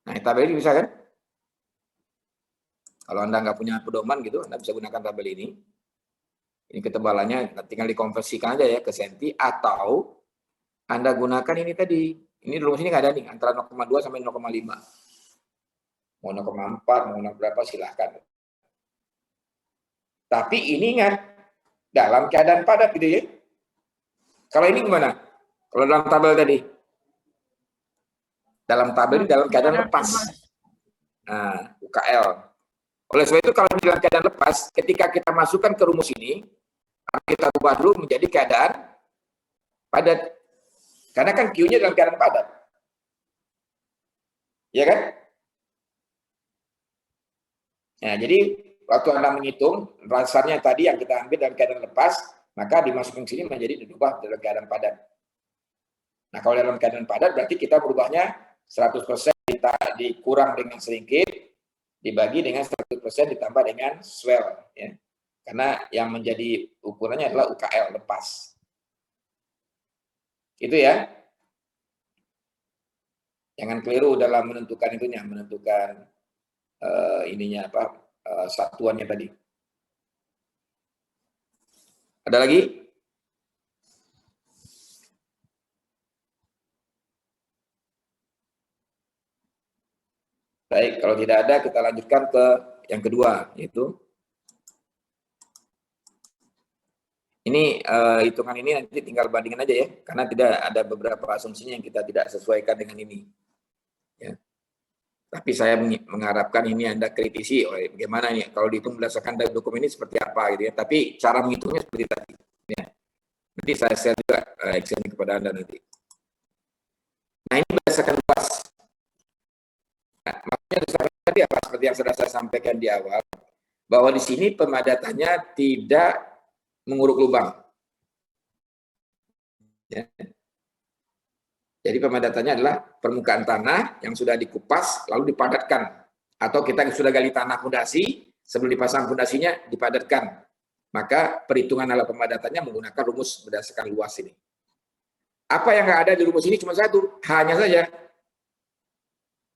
Nah, tabel ini bisa kan? Kalau Anda nggak punya pedoman gitu, Anda bisa gunakan tabel ini. Ini ketebalannya tinggal dikonversikan aja ya ke senti, atau Anda gunakan ini tadi. Ini di rumus ini nggak ada nih, antara 0,2 sampai 0,5. Mau 0,4, mau 0, berapa silahkan. Tapi ini ingat, dalam keadaan padat gitu ya. Kalau ini gimana? Kalau dalam tabel tadi? Dalam tabel ini dalam keadaan lepas. Nah, UKL. Oleh sebab itu kalau dalam keadaan lepas, ketika kita masukkan ke rumus ini, kita ubah dulu menjadi keadaan padat. Karena kan Q-nya dalam keadaan padat. Ya kan? Nah, jadi waktu Anda menghitung, dasarnya tadi yang kita ambil dalam keadaan lepas, maka dimasukkan ke sini menjadi diubah dalam keadaan padat. Nah, kalau dalam keadaan padat berarti kita berubahnya 100% dikurang dengan sedikit, dibagi dengan 100% ditambah dengan swell. Ya. Karena yang menjadi ukurannya adalah UKL, lepas. Itu ya. Jangan keliru dalam menentukan itunya, menentukan ininya apa, satuannya tadi. Ada lagi? Baik, kalau tidak ada kita lanjutkan ke yang kedua, yaitu ini hitungan ini nanti tinggal bandingin aja ya, karena tidak ada beberapa asumsinya yang kita tidak sesuaikan dengan ini. Ya. Tapi saya mengharapkan ini Anda kritisi, bagaimana nih kalau dihitung berdasarkan dokumen ini seperti apa gitu ya. Tapi cara menghitungnya seperti tadi. Ya. Nanti saya share juga Excel kepada Anda nanti. Nah ini berdasarkan luas. Nah, makanya tadi apa seperti yang sudah saya sampaikan di awal, bahwa di sini pemadatannya tidak menguruk lubang. Ya. Jadi pemadatannya adalah permukaan tanah yang sudah dikupas lalu dipadatkan, atau kita sudah gali tanah fondasi sebelum dipasang fondasinya dipadatkan. Maka perhitungan ala pemadatannya menggunakan rumus berdasarkan luas ini. Apa yang nggak ada di rumus ini cuma satu, hanya saja.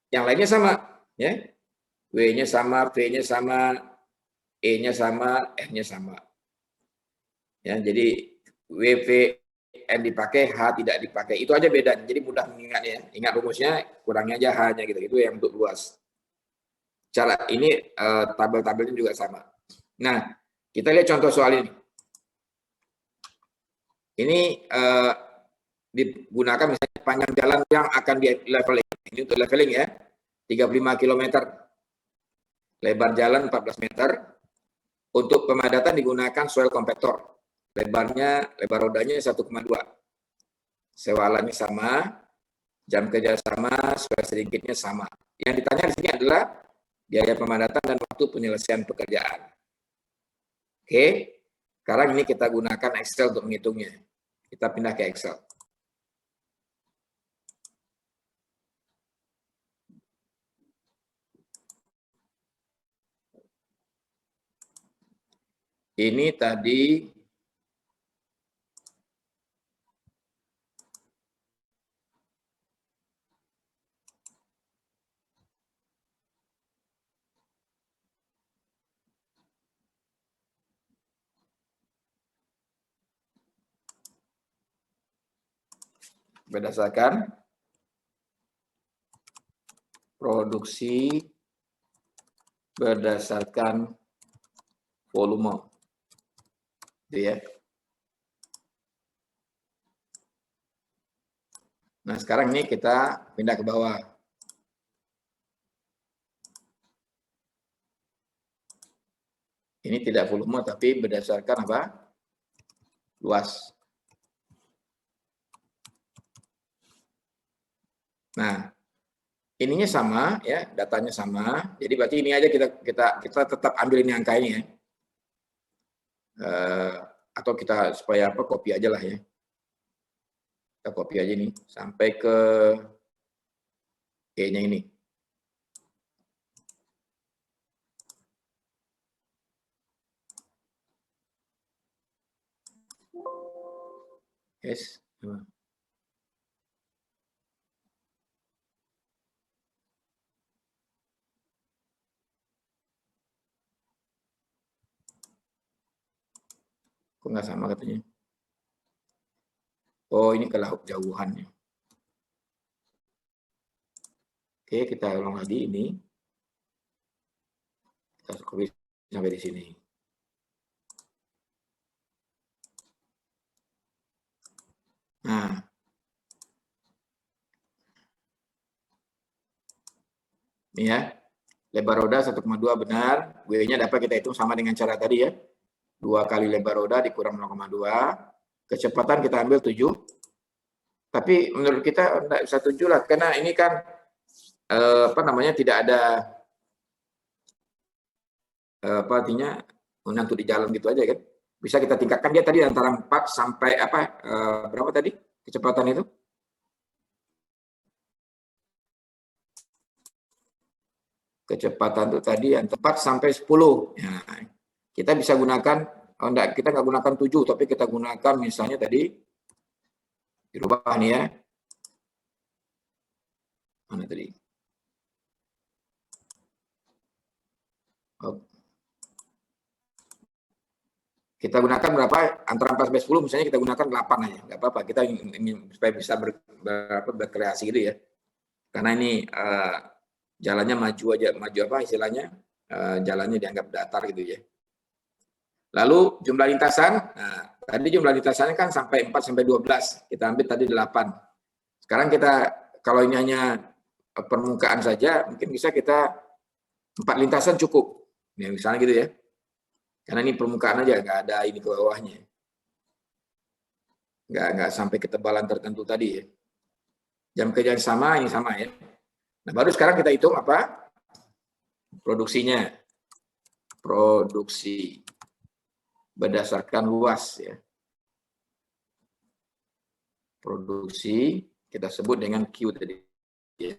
Yang lainnya sama, ya. W-nya sama, V-nya sama, E-nya sama, F-nya sama. Ya, jadi W, V, N dipakai, H tidak dipakai. Itu aja beda. Jadi mudah mengingatnya. Ingat rumusnya, kurangnya aja H-nya gitu. Itu yang untuk luas. Cara ini tabel-tabelnya juga sama. Nah, kita lihat contoh soal ini. Ini digunakan misalnya panjang jalan yang akan di leveling. Ini untuk leveling ya. 35 km. Lebar jalan 14 meter. Untuk pemadatan digunakan soil compactor. Lebar rodanya 1,2. Sewa alatnya sama, jam kerja sama, soil sedikitnya sama. Yang ditanya di sini adalah biaya pemadatan dan waktu penyelesaian pekerjaan. Oke, sekarang ini kita gunakan Excel untuk menghitungnya. Kita pindah ke Excel. Ini tadi berdasarkan produksi berdasarkan volume. Gitu ya. Nah, sekarang ini kita pindah ke bawah. Ini tidak volume tapi berdasarkan apa? Luas. Nah, ininya sama ya, datanya sama. Jadi berarti ini aja kita tetap ambil ini angka ini ya. Atau kita supaya apa, copy aja lah ya. Kita copy aja nih sampai ke E-nya ini. Yes. Kok nggak sama katanya? Oh, ini ke laut jauhannya. Oke, kita ulang lagi ini. Kita copy sampai di sini. Nah, ini ya, lebar roda 1,2 benar, W-nya dapat kita hitung sama dengan cara tadi ya. 2 kali lebar roda dikurang 0,2, kecepatan kita ambil 7. Tapi menurut kita tidak bisa 7 lah, karena ini kan tidak ada artinya untuk di jalan gitu aja kan. Bisa kita tingkatkan dia tadi antara 4 sampai berapa tadi kecepatan itu? Kecepatan itu tadi antara 4 sampai 10. Nah, kita bisa gunakan, kita nggak gunakan 7, tapi kita gunakan misalnya tadi, dirubah nih ya. Mana tadi? Kita gunakan berapa? Antara 4 sampai 10, misalnya kita gunakan 8 aja. Nggak apa-apa, kita ingin supaya bisa berkreasi gitu ya. Karena ini jalannya maju istilahnya, jalannya dianggap datar gitu ya. Lalu jumlah lintasan, nah, tadi jumlah lintasannya kan sampai 4 sampai 12, kita ambil tadi 8. Sekarang kita, kalau ini hanya permukaan saja, mungkin bisa kita 4 lintasan cukup. Ya, misalnya gitu ya. Karena ini permukaan aja, nggak ada ini ke bawahnya. Nggak sampai ketebalan tertentu tadi ya. Jam kerja sama, ini sama ya. Nah, baru sekarang kita hitung apa? Produksinya. Produksi berdasarkan luas ya. Produksi kita sebut dengan Q tadi ya.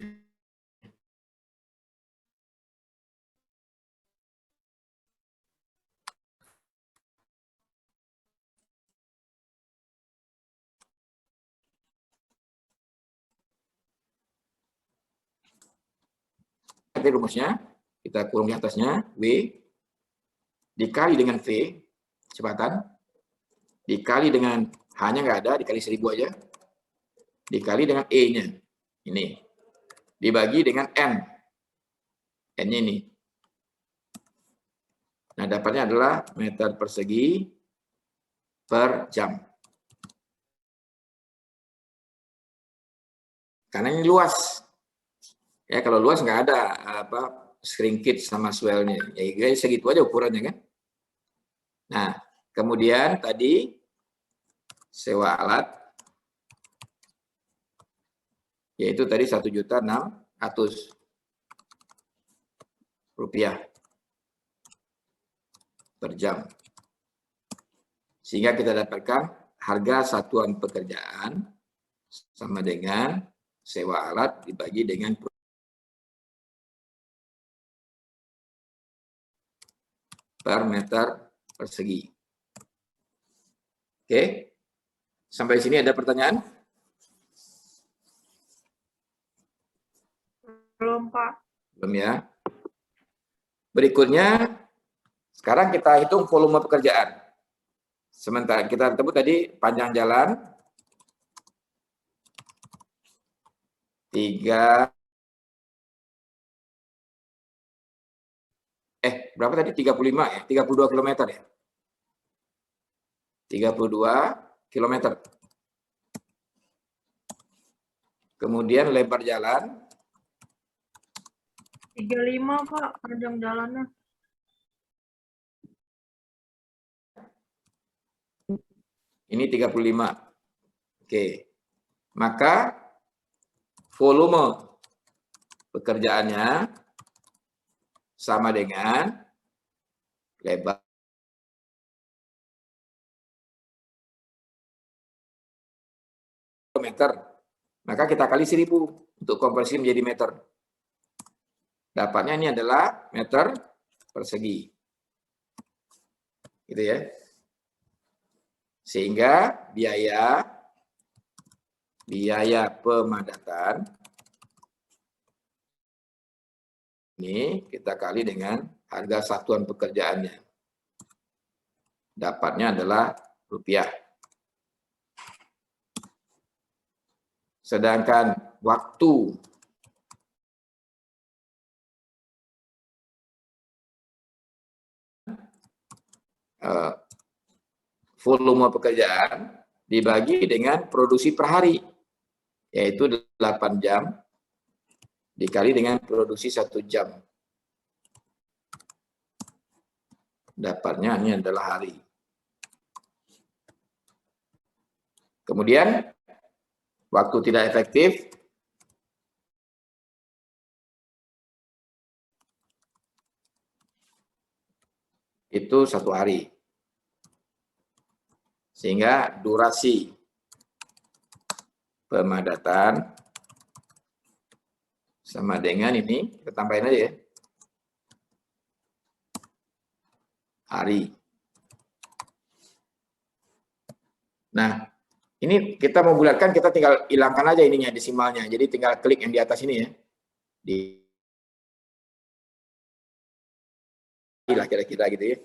Nanti rumusnya kita kurung di atasnya W dikali dengan V kecepatan dikali dengan H-nya nggak ada, dikali 1000 aja, dikali dengan E-nya ini dibagi dengan N, N-nya ini. Nah, dapatnya adalah meter persegi per jam. Karena ini luas. Ya, kalau luas nggak ada screen kit sama swellnya. Ya, segitu aja ukurannya kan. Nah, kemudian tadi sewa alat, yaitu tadi Rp1.600.000 per jam. Sehingga kita dapatkan harga satuan pekerjaan sama dengan sewa alat dibagi dengan per meter persegi. Oke, sampai sini ada pertanyaan? Belum, Pak. Belum ya. Berikutnya, sekarang kita hitung volume pekerjaan. Sementara kita sebut tadi panjang jalan 35 ya? 32 km ya? 32 km. Kemudian lebar jalan 35, Pak, panjang jalannya. ini 35. Oke. Maka volume pekerjaannya sama dengan lebar meter. Maka kita kali 1000 untuk konversi menjadi meter. Dapatnya ini adalah meter persegi. Gitu ya. Sehingga biaya pemadatan ini kita kali dengan harga satuan pekerjaannya. Dapatnya adalah rupiah. Sedangkan waktu volume pekerjaan dibagi dengan produksi per hari, yaitu 8 jam dikali dengan produksi 1 jam. Dapatnya ini adalah hari. Kemudian, waktu tidak efektif itu 1 hari. Sehingga durasi pemadatan sama dengan ini, kita tambahin aja ya, hari. Nah, ini kita mau bulatkan, kita tinggal hilangkan aja ininya, desimalnya. Jadi tinggal klik yang di atas ini ya. Lah kira-kira gitu ya.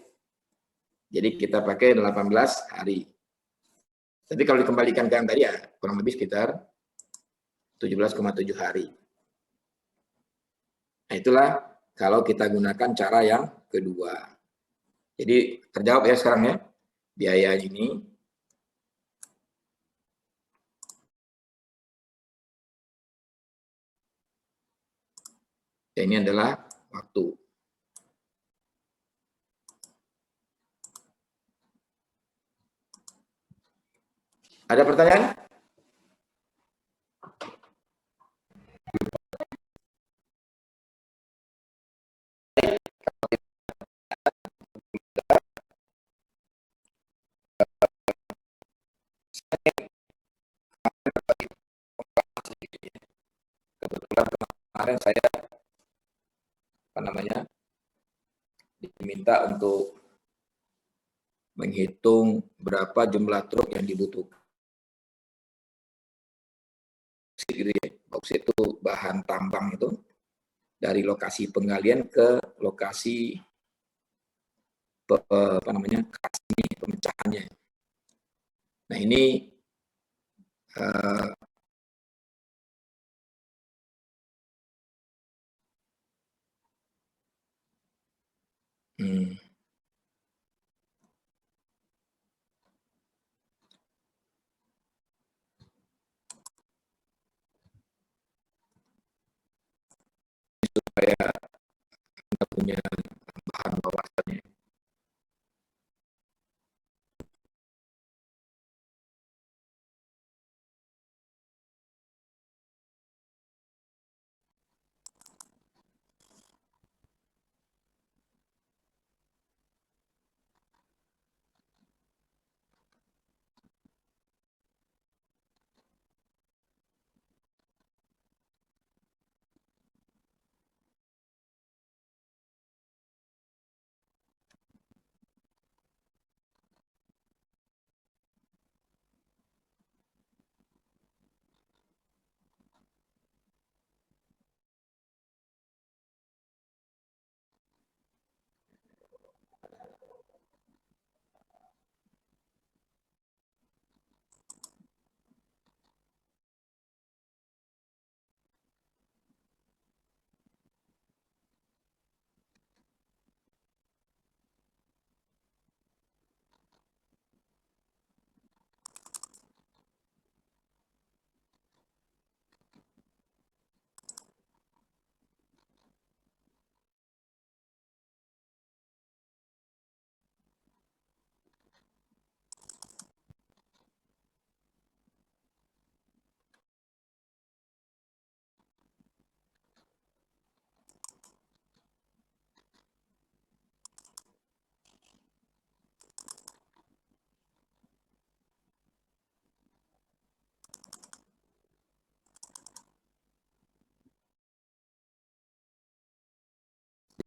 Jadi kita pakai 18 hari. Tapi kalau dikembalikan ke yang tadi ya kurang lebih sekitar 17,7 hari. Nah itulah kalau kita gunakan cara yang kedua. Jadi terjawab ya sekarang ya. Biaya ini ini adalah waktu. Ada pertanyaan? Kebetulan kemarin saya diminta untuk menghitung berapa jumlah truk yang dibutuhkan. Bauksit itu bahan tambang itu dari lokasi penggalian ke lokasi pemecahannya. Nah ini supaya Anda punya tambahan wawasannya.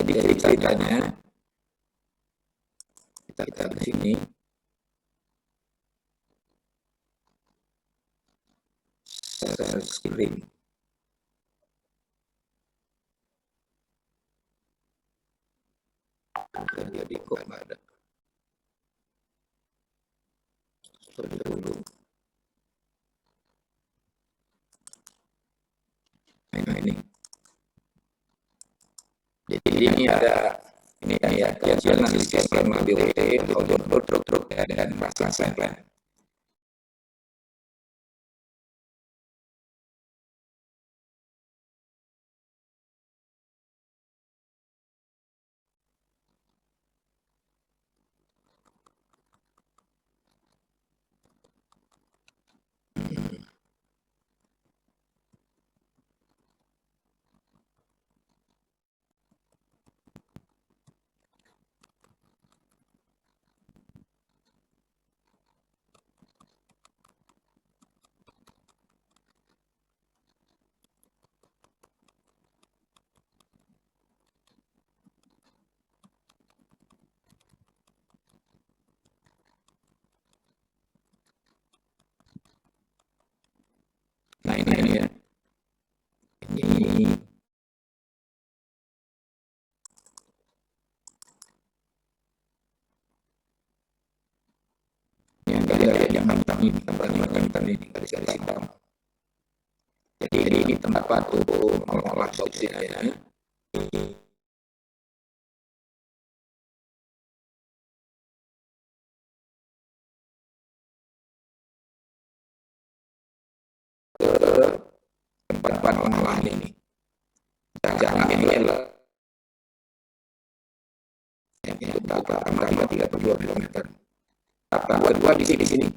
Jadi dari ceritanya kita di sini share screen. Jadi kok nggak ada. dulu. Nah, ini. Jadi ini ada ya kajian analisis skema BOT, truk dan masalah plan. Nah ini ya. Ini yang hitam ini, tempat ini garis hitam. Jadi ini tempat untuk mengolah bauksit. Tempat pengolahan ini. Jalan ini adalah yang itu tambah 32 km. Tahap kedua di sini.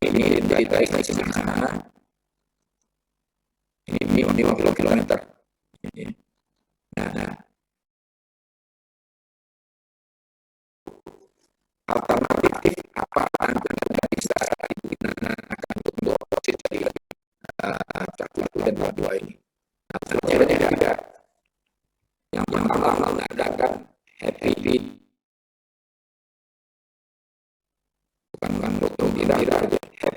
Ini dari sebelah sana. Ini 50 km. Nah, alternatif apa yang bisa digunakan untuk bauksit dari Cakung dan Dua ini? Nah, sebenarnya tidak. Yang pertama mengadakan happy beat, bukan truk tidak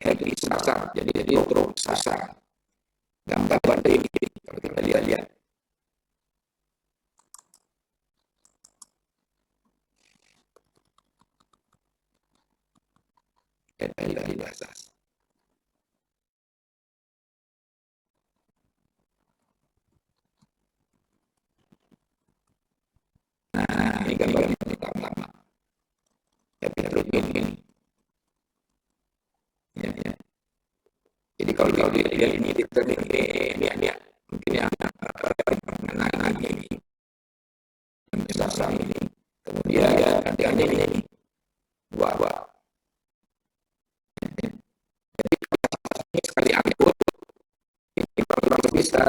happy sasar, jadi truk sasar. Gambar ini kalau kita lihat. Dari basas. Nah, ini gambar yang pertama. Happy truk ini. Ya. Jadi kalau dilihat ini ini mungkin yang mengenai ini besar ini. Kemudian ada ini dua. Jadi ini sekali angkut ini kurang bisa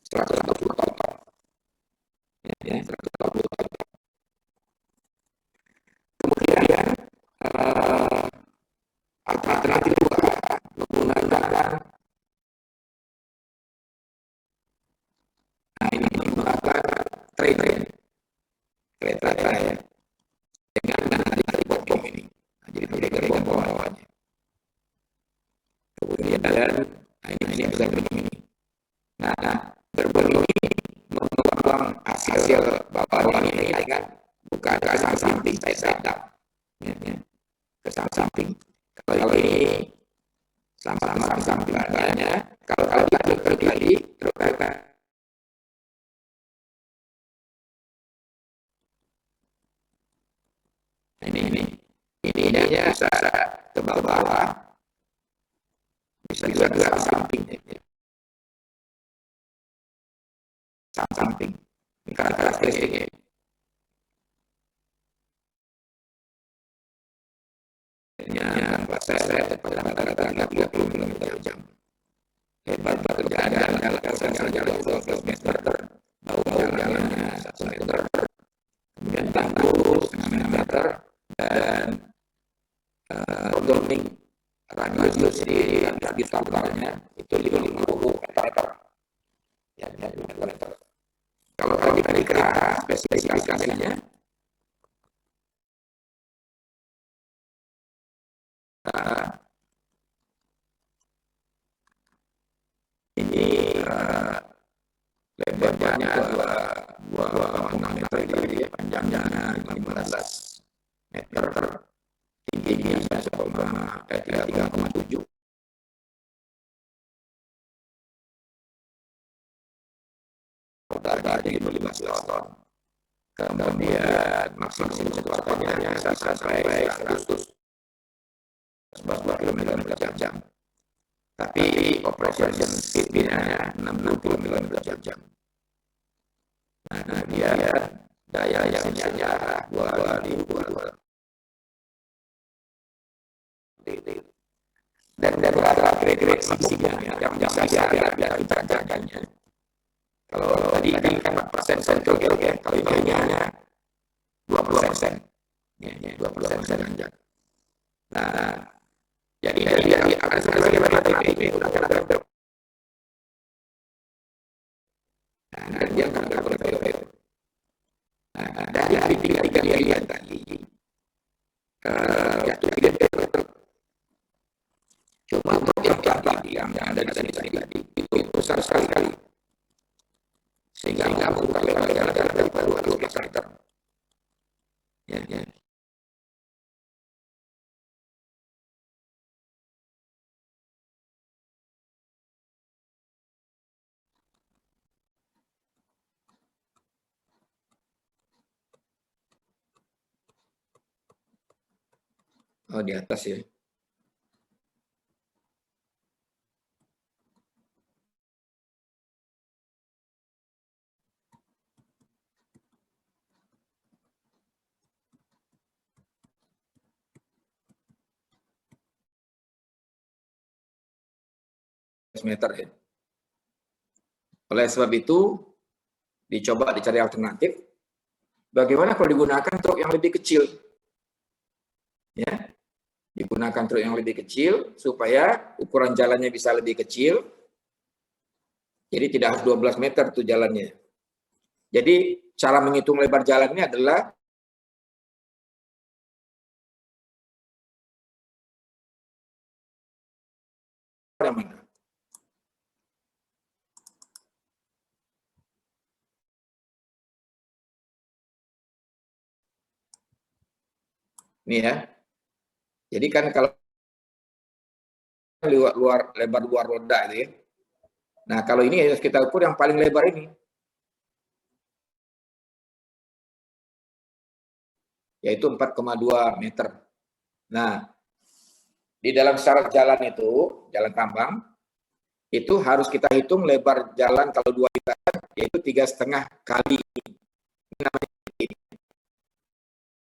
120 ton. Ya, 120 ton. Kemudian alternatif dua menggunakan train kereta ya dengan dari bom ini. Nah, jadi dari bom bawahnya. Kemudian ini bisa begini. Nah, gerbong ini membuang hasil bawah ini kan bukan ke samping saya ke samping. Kalau ini sama-sama sampingnya, kalau terjadi terkait ini dia bisa ke bawah, bisa juga ke samping. Samping, ini karakteristiknya. Saya pada rata-rata 30 km per jam. Hebat pekerjaan adalah kalau jalan 12 meter, bau jalannya 1 meter, kemudian tanggul 1,5 meter, dan rounding radius di totalnya itu 50 meter. Ya, 50 meter. Kalau diberikan spesifikasinya, ini lebarnya 2,6 meter, jadi panjangnya 15 meter, tingginya jadi 15 ton. Kemudian maksimum kecepatannya bisa sampai 100 km per jam. Tapi operation speed-nya 60 km per jam. Nah, kemudian daya yang hanya 2.000 dan rata kira-kira maksimumnya yang bisa ada jaganya. Kalau tadi kan 4% sentuh ya, kalau ini hanya 20%. Ya, 20% tanjak. Nah, jadi akan bagaimana TPP itu akan ada. Nah, dia akan berbeda. Nah, dari tiga pilihan tadi, jatuh 3 meter. Cuma untuk yang ada di sini tadi itu besar sekali. Sehingga membuka lebar jalan dari 20 meter. Ya. Oh, di atas ya. Meter ya. Oleh sebab itu, dicoba dicari alternatif. Bagaimana kalau digunakan truk yang lebih kecil? Ya, digunakan truk yang lebih kecil supaya ukuran jalannya bisa lebih kecil. Jadi tidak harus 12 meter tuh jalannya. Jadi cara menghitung lebar jalannya adalah yang mana? Ini ya. Jadi kan kalau lebar luar roda itu ya. Nah, kalau ini harus kita ukur yang paling lebar ini. Yaitu 4,2 meter. Nah, di dalam syarat jalan itu, jalan tambang, itu harus kita hitung lebar jalan kalau 2 meter, yaitu 3,5 kali. Ini namanya.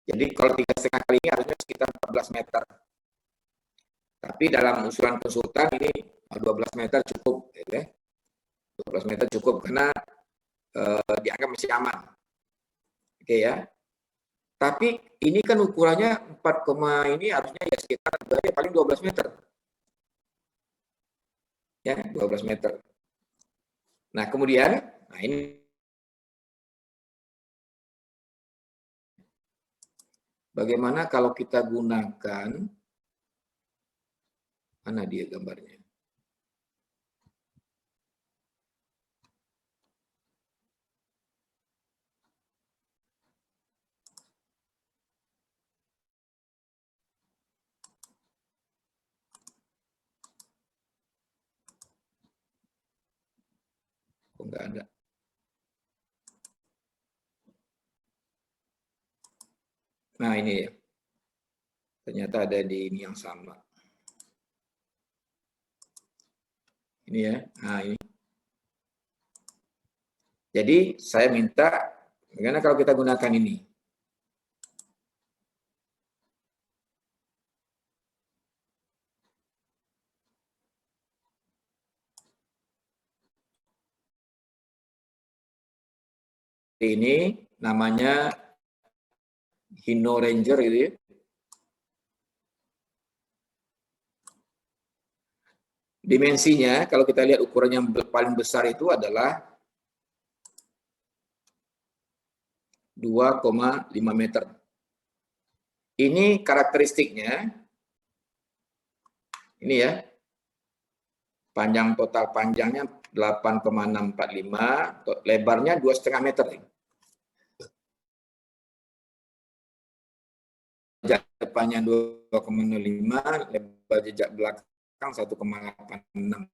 Jadi kalau 3,5 kali ini harusnya sekitar 14 meter. Tapi dalam usulan konsultan ini 12 meter cukup, ya. 12 meter cukup karena dianggap masih aman. Oke ya. Tapi ini kan ukurannya 4, ini harusnya ya sekitar paling 12 meter. Ya, 12 meter. Nah, kemudian, ini bagaimana kalau kita gunakan, mana dia gambarnya? Kok nggak ada? Nah, ini ya. Ternyata ada di ini yang sama. Ini ya. Nah, ini. Jadi, saya minta, bagaimana kalau kita gunakan ini? Ini namanya Hino Ranger gitu ya. Dimensinya kalau kita lihat ukuran yang paling besar itu adalah 2,5 meter. Ini karakteristiknya, ini ya, total panjangnya 8,645, lebarnya 2,5 meter. Jejak depannya 2,05, lebar jejak belakang 1,86.